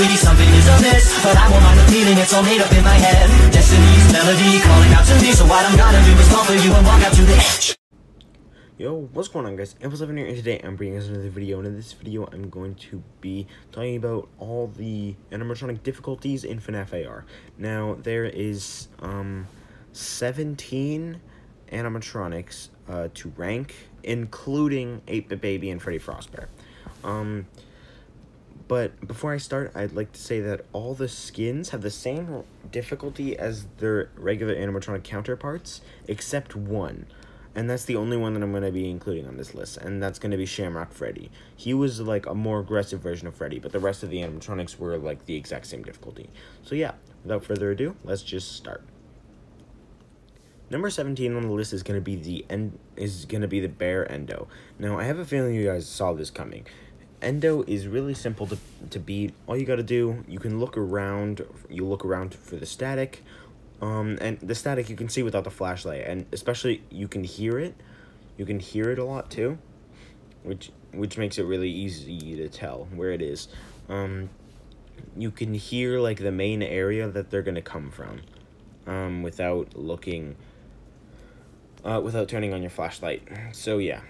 Maybe something is amiss, but I won't mind the feeling, it's all made up in my head. Destiny's melody calling out to me, so what I'm gonna do is fall for you and walk out to the edge. Yo, what's going on, guys? Impulse7 here, and today I'm bringing us another video, and in this video I'm going to be talking about all the animatronic difficulties in FNaF AR. Now, there is 17 animatronics to rank, including 8-Bit Baby and Freddy Fazbear. But before I start, I'd like to say that all the skins have the same difficulty as their regular animatronic counterparts, except one. And that's the only one that I'm going to be including on this list, and that's going to be Shamrock Freddie. He was like a more aggressive version of Freddy, but the rest of the animatronics were like the exact same difficulty. So yeah, without further ado, let's just start. Number 17 on the list is going to be the Bear Endo. Now, I have a feeling you guys saw this coming. Endo is really simple to beat. All you got to do, you can look around. You look around for the static. And the static you can see without the flashlight, and especially you can hear it. You can hear it a lot too, which makes it really easy to tell where it is. You can hear like the main area that they're gonna come from, without looking, without turning on your flashlight. So yeah.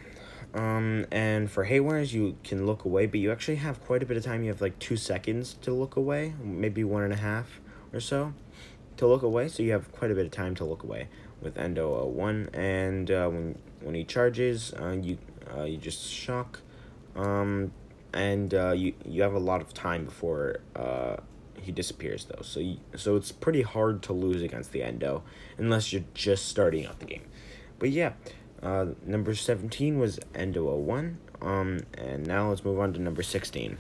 And for haywires, you can look away, but you actually have quite a bit of time. You have like 2 seconds to look away, maybe 1.5 or so. To look away, so you have quite a bit of time to look away with Endo 1, and when he charges, you just shock, and you have a lot of time before he disappears though. So it's pretty hard to lose against the Endo unless you're just starting out the game. But yeah, number 17 was Endo 1, and now let's move on to number 16.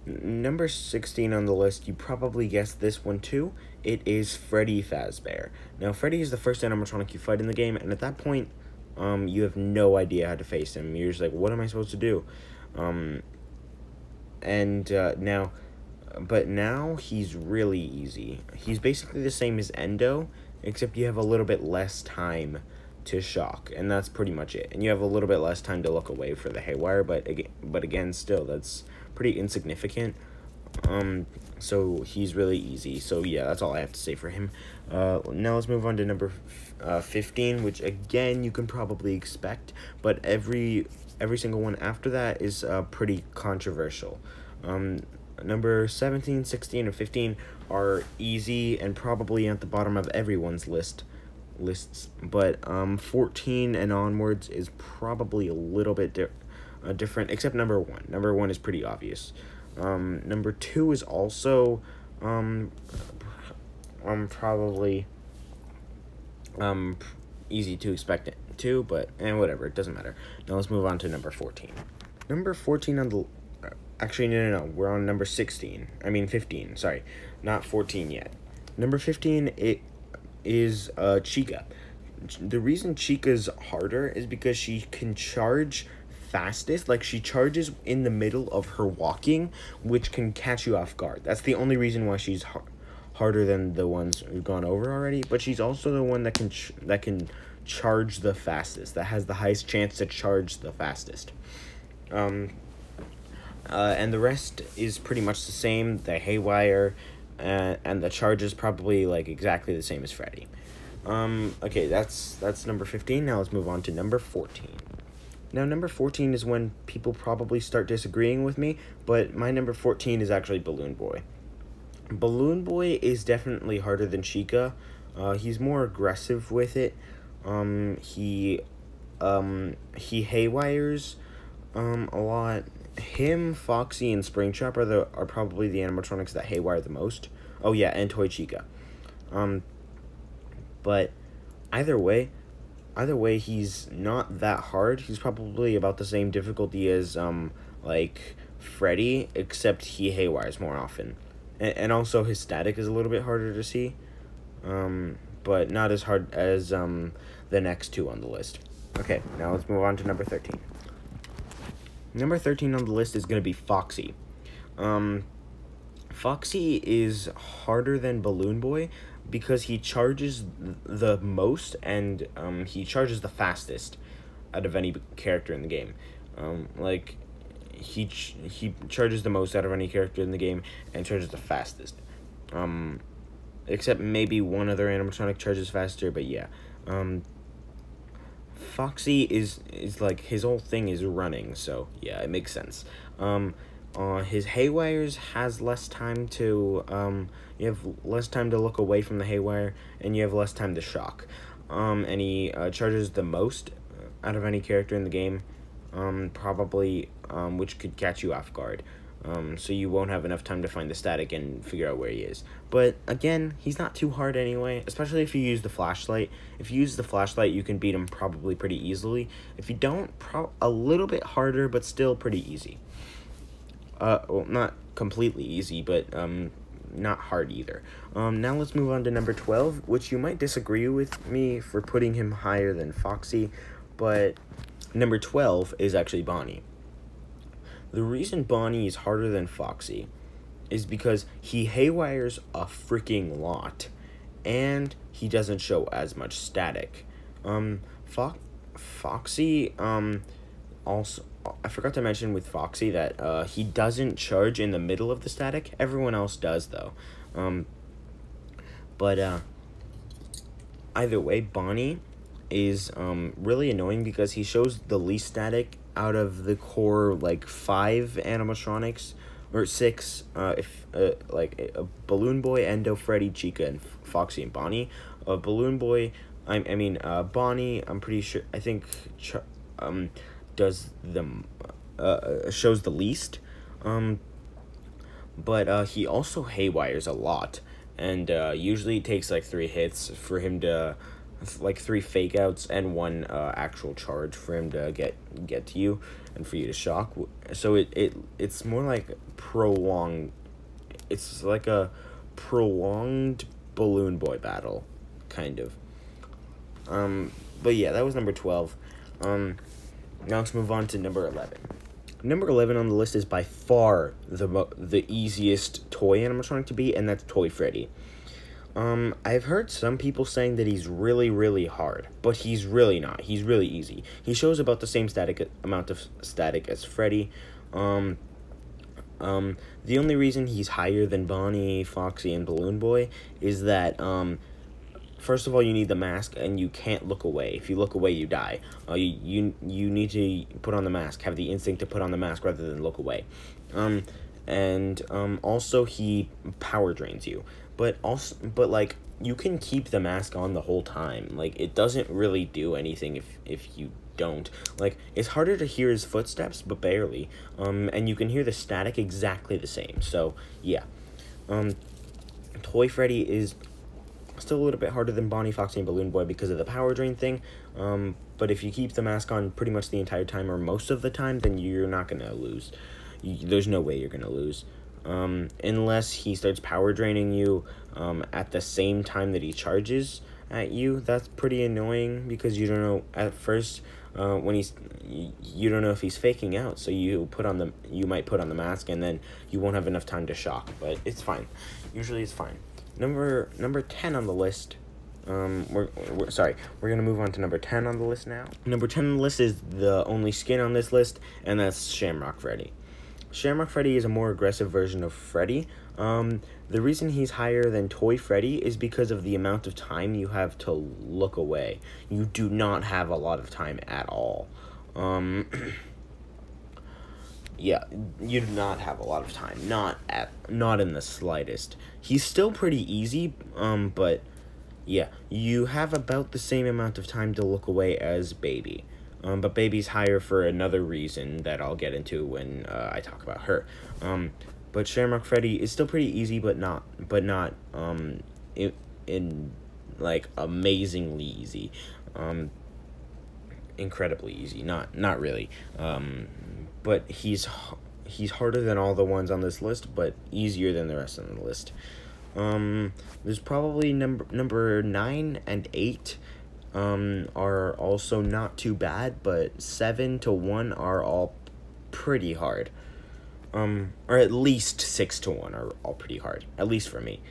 Number 16 on the list, you probably guessed this one too. It is Freddy Fazbear. Now, Freddy is the first animatronic you fight in the game, and at that point, you have no idea how to face him. You're just like, what am I supposed to do? Now he's really easy. He's basically the same as Endo, except you have a little bit less time to shock, and that's pretty much it. And you have a little bit less time to look away for the haywire, but again, still, that's pretty insignificant. So he's really easy. So yeah, that's all I have to say for him. Now let's move on to number 15, which again you can probably expect, but every single one after that is pretty controversial. Number 17, 16, and 15 are easy and probably at the bottom of everyone's lists, but 14 and onwards is probably a little bit different, except number 1. Number 1 is pretty obvious. Number 2 is also probably easy to expect it too, but whatever, it doesn't matter. Now let's move on to number 14. Number 14 on the actually no, we're on number 16. I mean 15. Sorry, not 14 yet. Number 15 it is Chica. The reason Chica's harder is because she can charge fastest. Like, she charges in the middle of her walking, which can catch you off guard. That's the only reason why she's harder than the ones we've gone over already. But she's also the one that can charge the fastest. That has the highest chance to charge the fastest. And the rest is pretty much the same. The haywire and the charge is probably like exactly the same as Freddy. Okay, that's number 15. Now let's move on to number 14. Now, number 14 is when people probably start disagreeing with me, but my number 14 is actually Balloon Boy. Balloon Boy is definitely harder than Chica. He's more aggressive with it. He haywires a lot. Him, Foxy, and Springtrap are probably the animatronics that haywire the most. Oh yeah, and Toy Chica. But either way, he's not that hard. He's probably about the same difficulty as like Freddy, except he haywires more often, and also his static is a little bit harder to see, but not as hard as the next two on the list. Okay, now let's move on to number 13. Number 13 on the list is going to be Foxy. Foxy is harder than Balloon Boy because he charges the most and he charges the fastest out of any character in the game. Like, he charges the most out of any character in the game and charges the fastest. Except maybe one other animatronic charges faster, but yeah. Foxy is like, his whole thing is running, so yeah, it makes sense. His haywires has less time to, you have less time to look away from the haywire, and you have less time to shock. And he charges the most out of any character in the game, probably, which could catch you off guard. So you won't have enough time to find the static and figure out where he is. But again, he's not too hard anyway, especially if you use the flashlight. If you use the flashlight, you can beat him probably pretty easily. If you don't, a little bit harder, but still pretty easy. Well, not completely easy, but not hard either. Now let's move on to number 12, which you might disagree with me for putting him higher than Foxy, but number 12 is actually Bonnie. The reason Bonnie is harder than Foxy is because he haywires a freaking lot, and he doesn't show as much static. Foxy, also, I forgot to mention with Foxy that he doesn't charge in the middle of the static. Everyone else does, though. But either way, Bonnie is really annoying because he shows the least static out of the core, like, 5 animatronics, or 6, like, Balloon Boy, Endo, Freddy, Chica, and Foxy, and Bonnie. Balloon Boy, Bonnie, I'm pretty sure, I think, does them, shows the least, but he also haywires a lot, and usually it takes, like, 3 hits for him to, like, 3 fake outs and 1 actual charge for him to get to you and for you to shock. So it's more like prolonged. It's like a prolonged Balloon Boy battle, kind of. But yeah, that was number 12. Now let's move on to number 11. Number 11 on the list is by far the easiest toy animatronic to beat, and that's Toy Freddy. I've heard some people saying that he's really, really hard, but he's really not. He's really easy. He shows about the same amount of static as Freddy. The only reason he's higher than Bonnie, Foxy, and Balloon Boy is that, first of all, you need the mask, and you can't look away. If you look away, you die. You need to put on the mask, have the instinct to put on the mask rather than look away. Also, he power drains you. But like, you can keep the mask on the whole time. Like, it doesn't really do anything if you don't. Like, it's harder to hear his footsteps, but barely. And you can hear the static exactly the same. So, yeah. Toy Freddy is still a little bit harder than Bonnie, Foxy, and Balloon Boy because of the power drain thing. But if you keep the mask on pretty much the entire time or most of the time, then you're not going to lose. There's no way you're going to lose. Unless he starts power draining you at the same time that he charges at you. That's pretty annoying because you don't know at first when you don't know if he's faking out, so you might put on the mask and then you won't have enough time to shock, but it's fine. Usually it's fine. Number 10 on the list. We're gonna move on to number 10 on the list now. Number 10 on the list is the only skin on this list, and that's Shamrock Freddie. Shamrock Freddie is a more aggressive version of Freddy. The reason he's higher than Toy Freddy is because of the amount of time you have to look away. You do not have a lot of time at all. Yeah, you do not have a lot of time. Not in the slightest. He's still pretty easy, but yeah, you have about the same amount of time to look away as Baby. But Baby's higher for another reason that I'll get into when I talk about her. But Shamrock Freddie is still pretty easy, but not like amazingly easy. Incredibly easy. Not really. But he's harder than all the ones on this list, but easier than the rest on the list. There's probably number 9 and 8. Are also not too bad, but 7 to 1 are all pretty hard. Or at least 6 to 1 are all pretty hard, at least for me.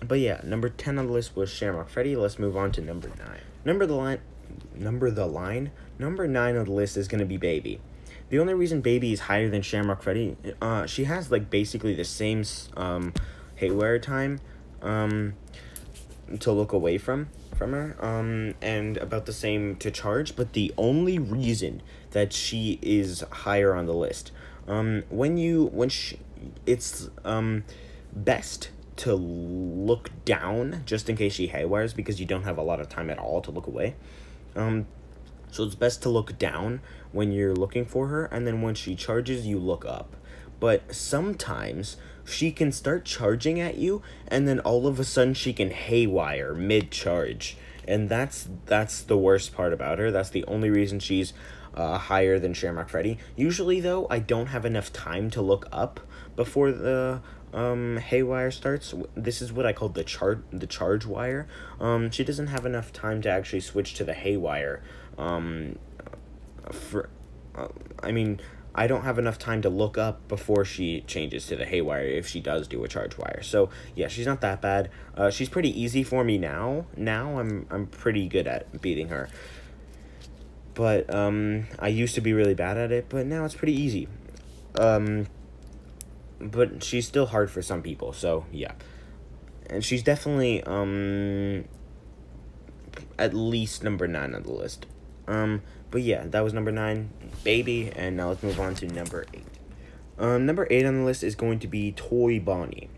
But yeah, number 10 on the list was Shamrock Freddie. Let's move on to number 9. Number 9 on the list is going to be Baby. The only reason Baby is higher than Shamrock Freddie, she has, like, basically the same, haywire time, to look away from her, and about the same to charge, but the only reason that she is higher on the list, it's best to look down just in case she haywires, because you don't have a lot of time at all to look away. So it's best to look down when you're looking for her, and then when she charges, you look up. But sometimes she can start charging at you, and then all of a sudden she can haywire mid-charge. And that's the worst part about her. That's the only reason she's higher than Shamrock Freddie. Usually, though, I don't have enough time to look up before the haywire starts. This is what I call the charge wire. She doesn't have enough time to actually switch to the haywire. I don't have enough time to look up before she changes to the haywire if she does do a charge wire. So yeah, she's not that bad. She's pretty easy for me now. Now I'm pretty good at beating her. But I used to be really bad at it, but now it's pretty easy. But she's still hard for some people, so yeah. And she's definitely at least number 9 on the list. But yeah, that was number 9, Baby, and now let's move on to number 8. Number 8 on the list is going to be Toy Bonnie.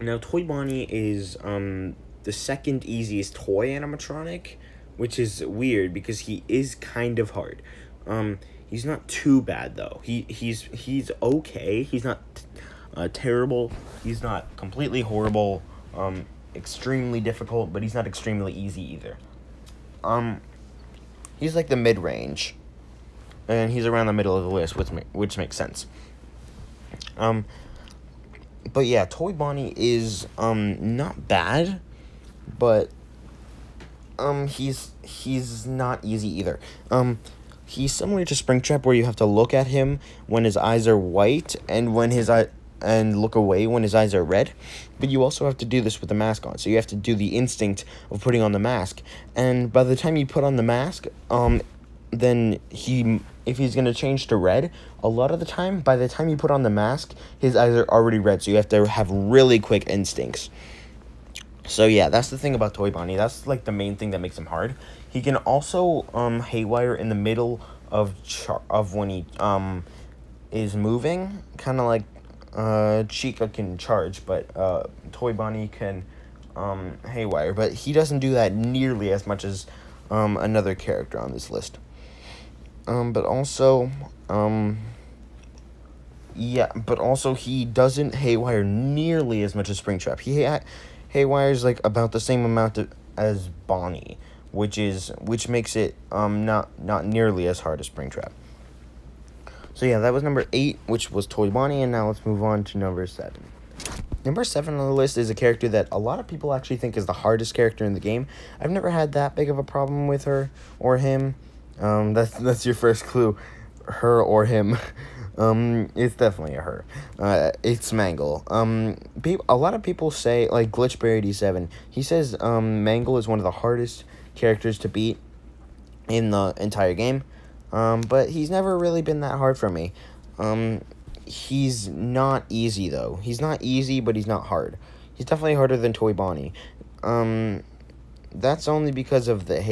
Now, Toy Bonnie is the second easiest toy animatronic, which is weird because he is kind of hard. He's not too bad though. He's okay. He's not terrible. He's not completely horrible. Extremely difficult, but he's not extremely easy either. He's like the mid-range, and he's around the middle of the list, which makes sense. But yeah, Toy Bonnie is not bad, but he's not easy either. He's similar to Springtrap, where you have to look at him when his eyes are white, and look away when his eyes are red. But you also have to do this with the mask on, so you have to do the instinct of putting on the mask. And by the time you put on the mask, then if he's gonna change to red, a lot of the time, by the time you put on the mask, his eyes are already red, so you have to have really quick instincts. So yeah, that's the thing about Toy Bonnie. That's like the main thing that makes him hard. He can also haywire in the middle of when he is moving, kind of like Chica can charge, but Toy Bonnie can haywire, but he doesn't do that nearly as much as another character on this list. But also he doesn't haywire nearly as much as Springtrap. He haywires like about the same amount as Bonnie, which makes it not nearly as hard as Springtrap. So yeah, that was number 8, which was Toy Bonnie, and now let's move on to number 7. Number 7 on the list is a character that a lot of people actually think is the hardest character in the game. I've never had that big of a problem with her or him. That's your first clue, her or him. It's definitely a her. It's Mangle. A lot of people say, like Glitchberry87, he says Mangle is one of the hardest characters to beat in the entire game. But he's never really been that hard for me. He's not easy, though. He's not easy, but he's not hard. He's definitely harder than Toy Bonnie. That's only because of the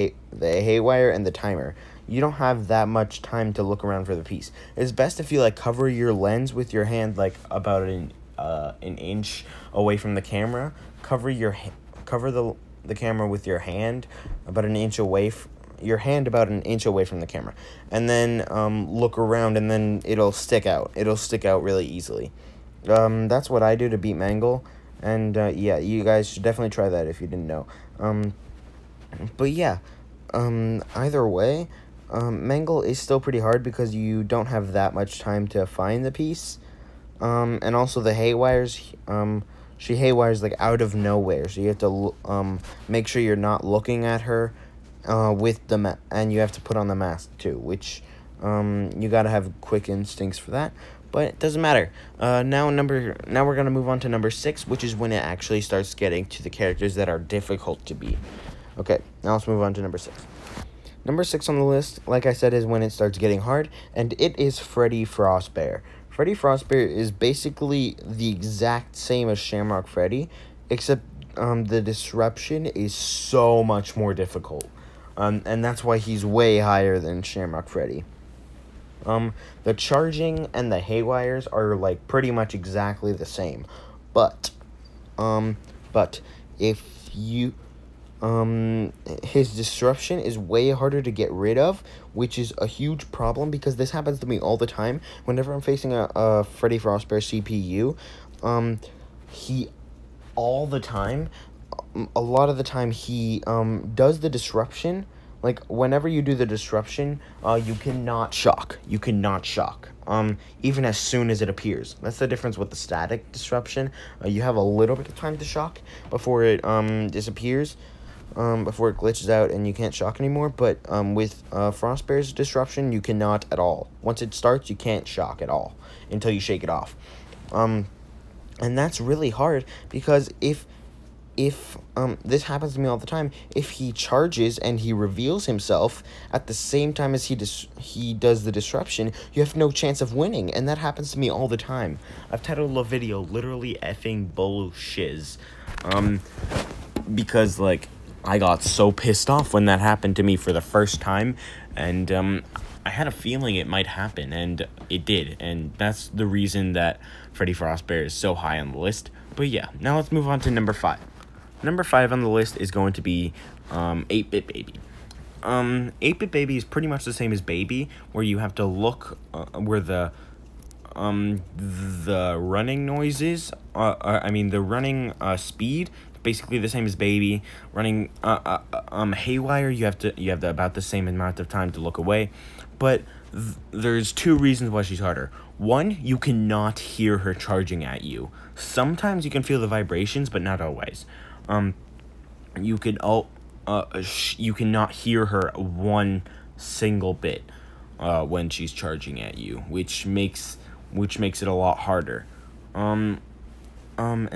haywire and the timer. You don't have that much time to look around for the piece. It's best if you like cover your lens with your hand like about an inch away from the camera. Cover the camera with your hand about an inch away. Your hand about an inch away from the camera, and then look around, and then it'll stick out. It'll stick out really easily. That's what I do to beat Mangle, and yeah, you guys should definitely try that if you didn't know. But yeah, either way, Mangle is still pretty hard because you don't have that much time to find the piece, and also the haywires. She haywires like out of nowhere, so you have to make sure you're not looking at her. And you have to put on the mask too, which you gotta have quick instincts for that, but it doesn't matter. Now we're gonna move on to number 6, which is when it actually starts getting to the characters that are difficult to beat. Okay, now let's move on to number 6. Number 6 on the list, like I said, is when it starts getting hard, and it is Freddy Fazbear. Freddy Fazbear is basically the exact same as Shamrock Freddie, except the disruption is so much more difficult. And that's why he's way higher than Shamrock Freddie. The charging and the haywires are, like, pretty much exactly the same. But if you... his disruption is way harder to get rid of, which is a huge problem because this happens to me all the time. Whenever I'm facing a Freddy Fazbear CPU, a lot of the time, he does the disruption. Like, whenever you do the disruption, you cannot shock. You cannot shock. Even as soon as it appears. That's the difference with the static disruption. You have a little bit of time to shock before it disappears. Before it glitches out and you can't shock anymore. But with Fazbear's disruption, you cannot at all. Once it starts, you can't shock at all until you shake it off. And that's really hard because if this happens to me all the time, if he charges and he reveals himself at the same time as he does the disruption, you have no chance of winning, and that happens to me all the time. I've titled a video literally effing bullshiz, because, like, I got so pissed off when that happened to me for the first time, and I had a feeling it might happen, and it did, and that's the reason that Freddy Fazbear is so high on the list. But yeah, now let's move on to number 5. Number 5 on the list is going to be 8-Bit Baby. 8-Bit Baby is pretty much the same as Baby, where you have to look where the running noises, the running speed, basically the same as Baby. Running haywire, you have about the same amount of time to look away, but there's 2 reasons why she's harder. One, you cannot hear her charging at you. Sometimes you can feel the vibrations, but not always. You cannot hear her one single bit when she's charging at you, which makes it a lot harder. And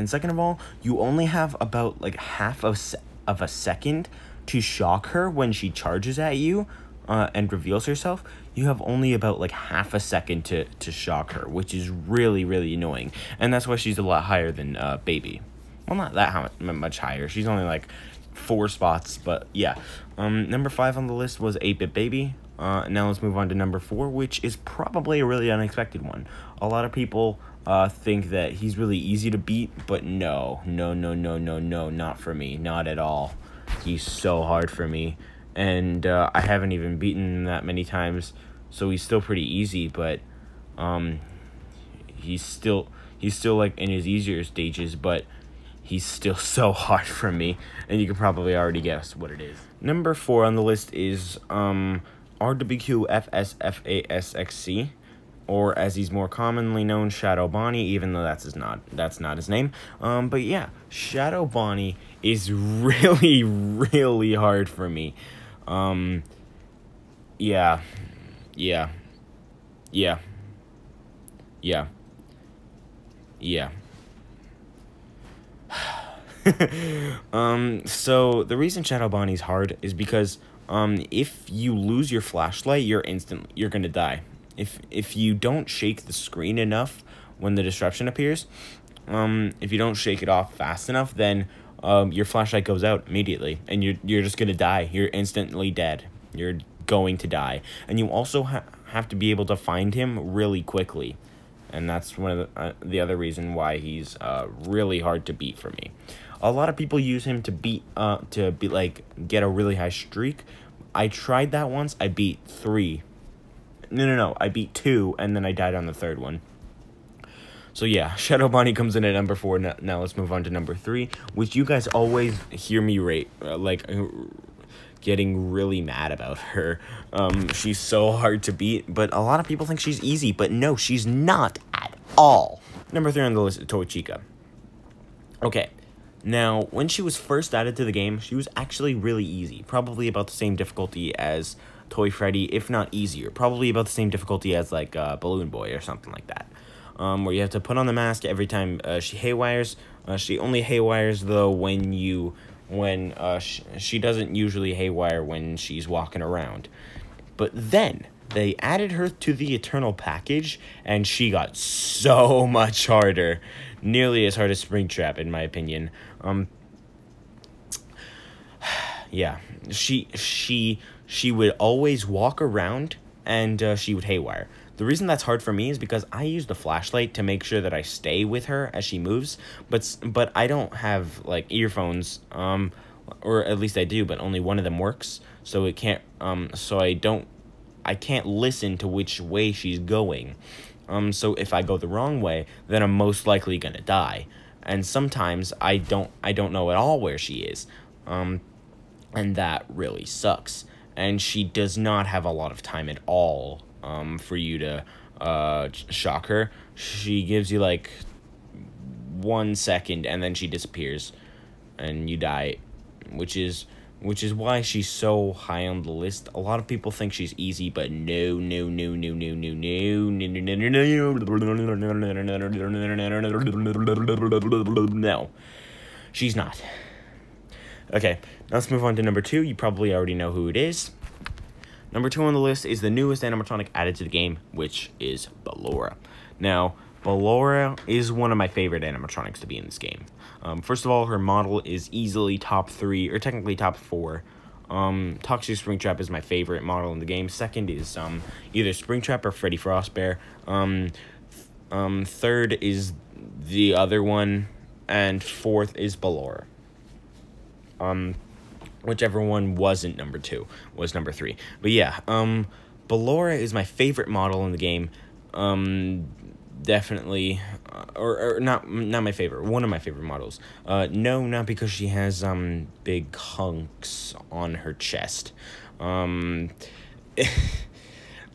second of all, you only have about like half of a second to shock her when she charges at you and reveals herself. You have only about like half a second to shock her, which is really, really annoying, and that's why she's a lot higher than Baby. Well, not that much higher. She's only like 4 spots, but yeah. Number 5 on the list was 8-Bit Baby. Now let's move on to number 4, which is probably a really unexpected one. A lot of people think that he's really easy to beat, but no, not for me, not at all. He's so hard for me, and I haven't even beaten him that many times, so he's still pretty easy, but he's still like in his easier stages, but he's still so hard for me, and you can probably already guess what it is. Number 4 on the list is RWQFSFASXC, or as he's more commonly known, Shadow Bonnie, even though that's not his name. But yeah, Shadow Bonnie is really, really hard for me. Yeah. So the reason Shadow Bonnie's hard is because if you lose your flashlight, you're gonna die. If you don't shake the screen enough when the disruption appears, if you don't shake it off fast enough, then your flashlight goes out immediately, and you're just gonna die. You're instantly dead. You're going to die, and you also have to be able to find him really quickly, and that's one of the other reason why he's really hard to beat for me. A lot of people use him to get a really high streak. I tried that once. I beat 3. No. I beat 2, and then I died on the 3rd one. So yeah, Shadow Bonnie comes in at number 4. Now let's move on to number 3, which you guys always hear me rate, getting really mad about her. She's so hard to beat, but a lot of people think she's easy, but no, she's not at all. Number 3 on the list is Toy Chica. Okay, now, when she was first added to the game, she was actually really easy, probably about the same difficulty as Toy Freddy, if not easier, probably about the same difficulty as, like, Balloon Boy or something like that, where you have to put on the mask every time she haywires. She only haywires, though, when you when she doesn't usually haywire when she's walking around. But then they added her to the Eternal package, and she got so much harder. Nearly as hard as Springtrap, in my opinion. Yeah, she would always walk around, and she would haywire. The reason that's hard for me is because I use the flashlight to make sure that I stay with her as she moves, but I don't have, like, earphones, or at least I do, but only one of them works, so it can't, I can't listen to which way she's going. So if I go the wrong way, then I'm most likely gonna die. And sometimes I don't know at all where she is. And that really sucks. And she does not have a lot of time at all, for you to, shock her. She gives you, like, 1 second, and then she disappears. And you die, which is why she's so high on the list. A lot of people think she's easy, but no, she's not. Okay, now let's move on to number 2. You probably already know who it is. Number 2 on the list is the newest animatronic added to the game, which is Ballora. Now, Ballora is one of my favorite animatronics to be in this game. First of all, her model is easily top 3, or technically top 4. Toxic Springtrap is my favorite model in the game. Second is either Springtrap or Freddy Fazbear. Third is the other one, and fourth is Ballora. Whichever one wasn't number 2 was number 3. But yeah, Ballora is my favorite model in the game. Definitely, or not my favorite, one of my favorite models. No, not because she has big hunks on her chest.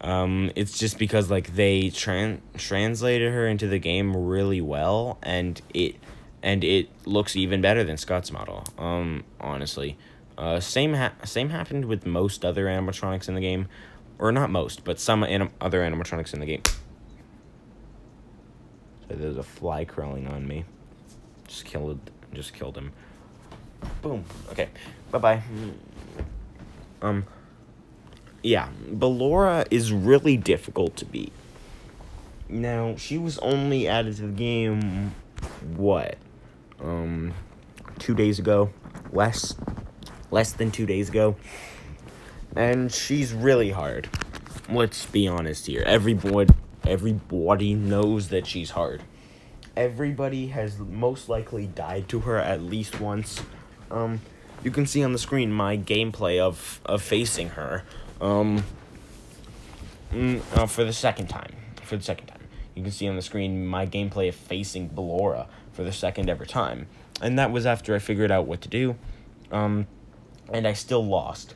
It's just because, like, they translated her into the game really well, and it looks even better than Scott's model. Honestly, same happened with most other animatronics in the game, or not most, but some other animatronics in the game. So there's a fly crawling on me. Just killed him. Boom. Okay. Bye-bye. Yeah, Ballora is really difficult to beat. Now, she was only added to the game, what? 2 days ago? Less than 2 days ago. And she's really hard. Let's be honest here. Everybody knows that she's hard. Everybody has most likely died to her at least once. You can see on the screen my gameplay of facing her. For the second time. You can see on the screen my gameplay of facing Ballora for the second ever time. And that was after I figured out what to do. And I still lost.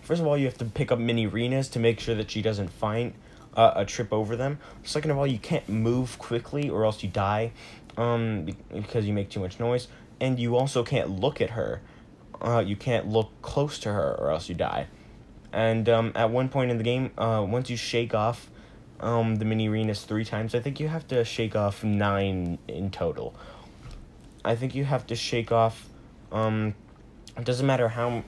First of all, you have to pick up mini arenas to make sure that she doesn't find a trip over them. Second of all, you can't move quickly or else you die, because you make too much noise. And you also can't look at her. You can't look close to her or else you die. And at one point in the game, once you shake off the mini arenas 3 times, I think you have to shake off 9 in total. I think you have to shake off, it doesn't matter how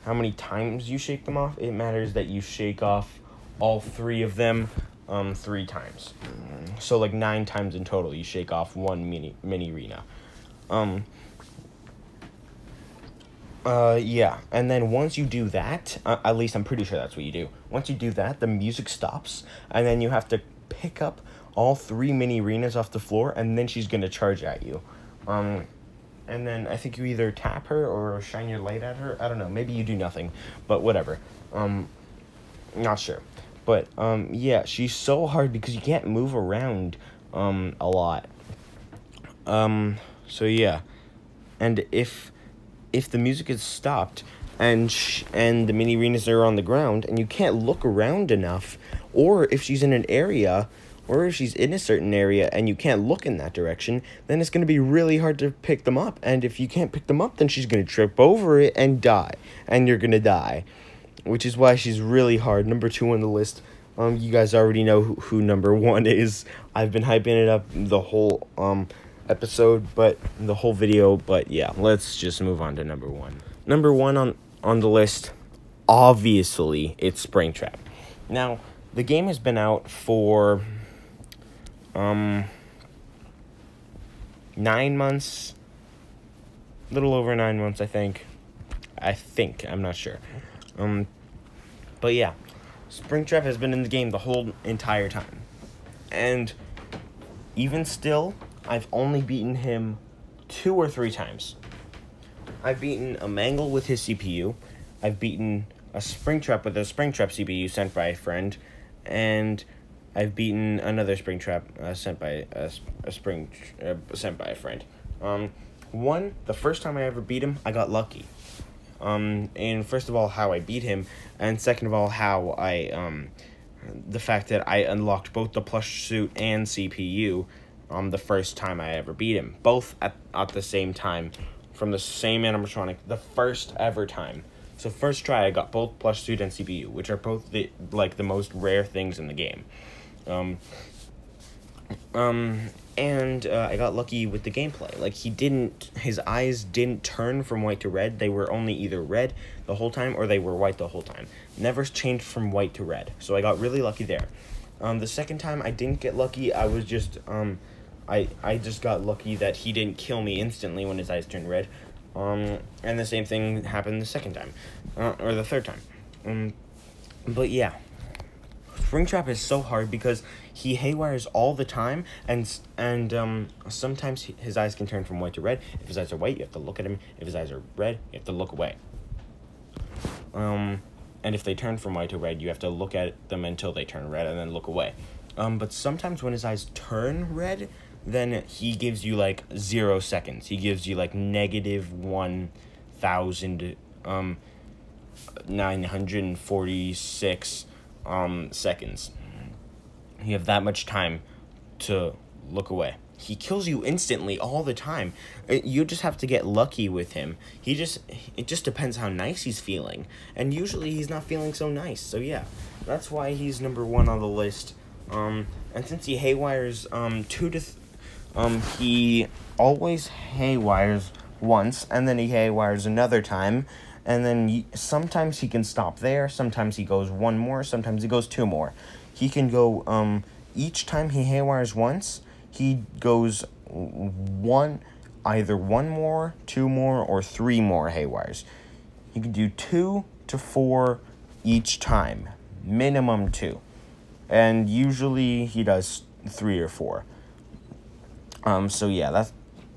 many times you shake them off. It matters that you shake off all 3 of them 3 times. So, like, 9 times in total you shake off 1 mini arena. Yeah, and then once you do that, at least I'm pretty sure that's what you do. Once you do that, the music stops, and then you have to pick up all 3 mini arenas off the floor, and then she's gonna charge at you. And then I think you either tap her or shine your light at her. I don't know. Maybe you do nothing, but whatever. Not sure. But, yeah, she's so hard because you can't move around, a lot. So yeah. And if the music is stopped and the mini arenas are on the ground and you can't look around enough, or if she's in an area, or if she's in a certain area and you can't look in that direction, then it's going to be really hard to pick them up. And if you can't pick them up, then she's going to trip over it and die. And you're going to die. Which is why she's really hard. Number 2 on the list. You guys already know who number 1 is. I've been hyping it up the whole episode, but the whole video. But yeah, let's just move on to number one. Number one on the list, obviously, it's Springtrap. Now, the game has been out for 9 months, a little over 9 months, I think, I'm not sure. But yeah, Springtrap has been in the game the whole entire time, and even still, I've only beaten him 2 or 3 times. I've beaten a Mangle with his CPU, I've beaten a Springtrap with a Springtrap CPU sent by a friend, and I've beaten another Springtrap sent by a friend. The first time I ever beat him, I got lucky. And first of all, how I beat him, and second of all, how the fact that I unlocked both the plush suit and CPU, the first time I ever beat him, both at the same time, from the same animatronic, the first ever time. So first try, I got both plush suit and CPU, which are both the most rare things in the game. And I got lucky with the gameplay. Like, his eyes didn't turn from white to red. They were only either red the whole time or they were white the whole time. Never changed from white to red. So I got really lucky there. The second time I didn't get lucky. I was just, I just got lucky that he didn't kill me instantly when his eyes turned red. And the same thing happened the second time, or the third time. But yeah, Springtrap is so hard because he haywires all the time, and sometimes his eyes can turn from white to red. If his eyes are white, you have to look at him. If his eyes are red, you have to look away. And if they turn from white to red, you have to look at them until they turn red and then look away. But sometimes when his eyes turn red, then he gives you like 0 seconds. He gives you like negative 1,946 seconds. You have that much time to look away. He kills you instantly all the time. You just have to get lucky with him. It just depends how nice he's feeling, and usually he's not feeling so nice. So yeah, that's why he's number one on the list. And since he haywires he always haywires once, and then he haywires another time, and then sometimes he can stop there, sometimes he goes 1 more, sometimes he goes 2 more. He can go, each time he haywires once, he goes either 1 more, 2 more, or 3 more haywires. He can do 2 to 4 each time, minimum 2. And usually he does 3 or 4. So yeah,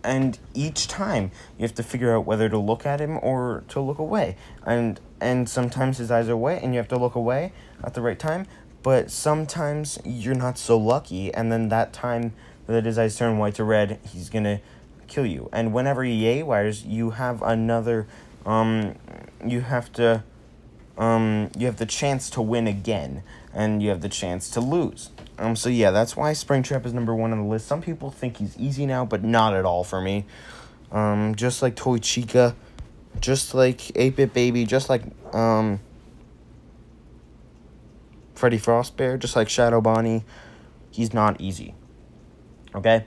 and each time you have to figure out whether to look at him or to look away. And sometimes his eyes are white and you have to look away at the right time, but sometimes you're not so lucky, and then that time that his eyes turn white to red, he's gonna kill you. And whenever he haywires, you have another, you have the chance to win again, and you have the chance to lose. So yeah, that's why Springtrap is number one on the list. Some people think he's easy now, but not at all for me. Just like Toy Chica, just like 8-Bit Baby, just like Freddy Fazbear, just like Shadow Bonnie, he's not easy. Okay?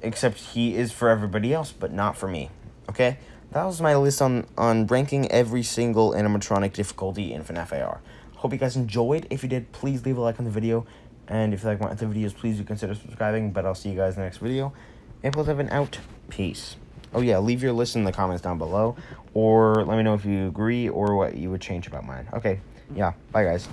Except he is for everybody else, but not for me. Okay? That was my list on ranking every single animatronic difficulty in FNaF AR. Hope you guys enjoyed. If you did, please leave a like on the video. And if you like my other videos, please do consider subscribing. But I'll see you guys in the next video. April7 out. Peace. Oh yeah, leave your list in the comments down below. Or let me know if you agree or what you would change about mine. Okay, yeah. Bye guys.